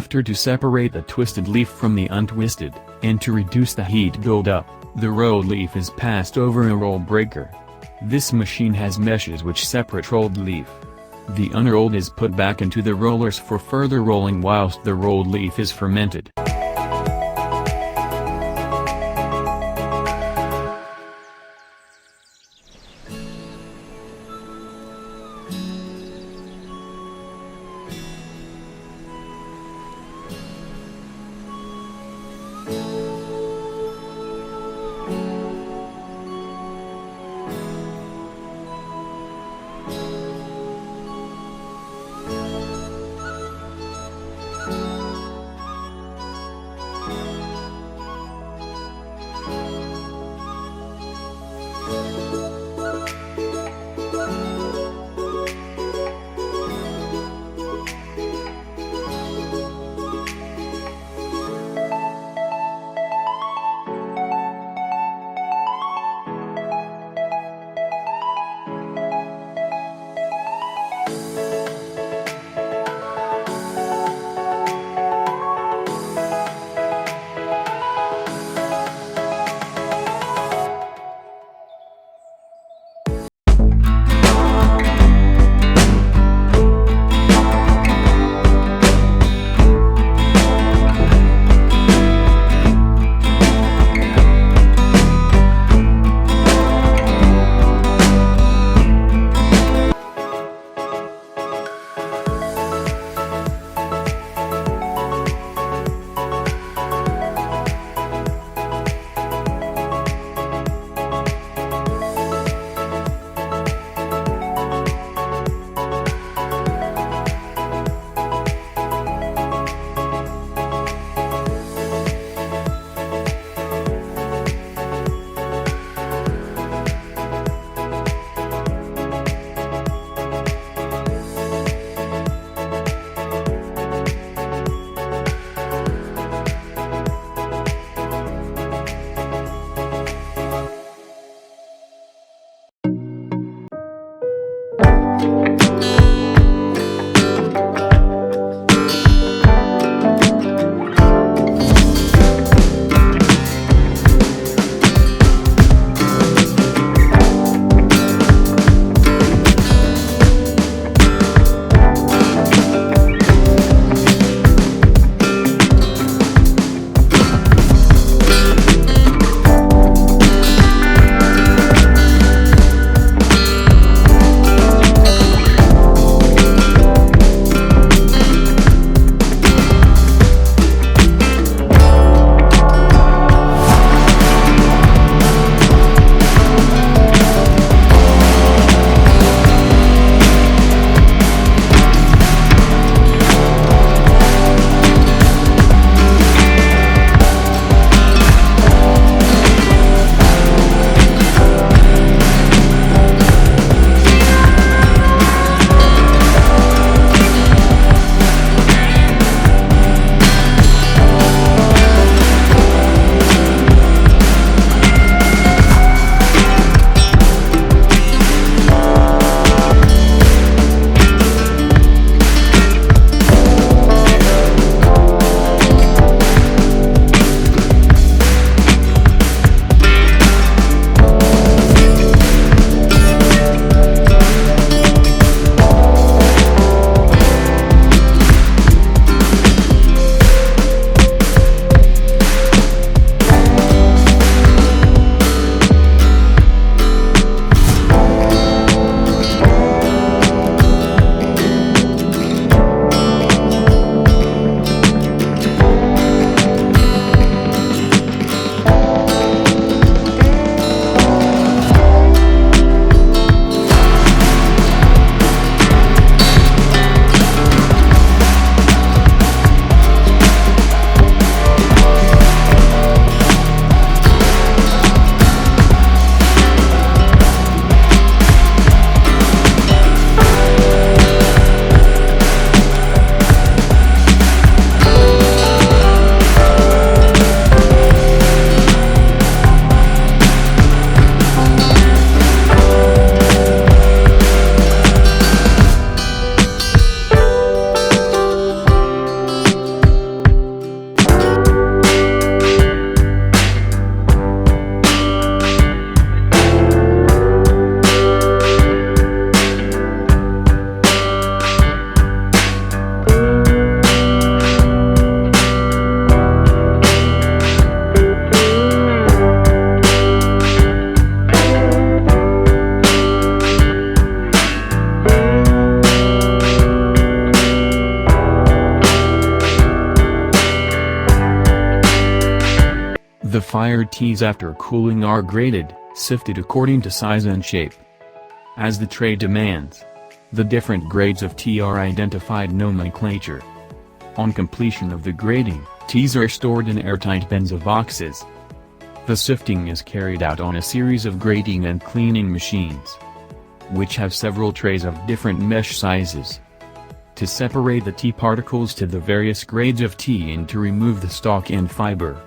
After to separate the twisted leaf from the untwisted, and to reduce the heat buildup, the rolled leaf is passed over a roll breaker. This machine has meshes which separate rolled leaf. The unrolled is put back into the rollers for further rolling whilst the rolled leaf is fermented. The fired teas after cooling are graded, sifted according to size and shape. As the tray demands, the different grades of tea are identified nomenclature. On completion of the grading, teas are stored in airtight bins of boxes. The sifting is carried out on a series of grading and cleaning machines, which have several trays of different mesh sizes. To separate the tea particles to the various grades of tea and to remove the stalk and fiber.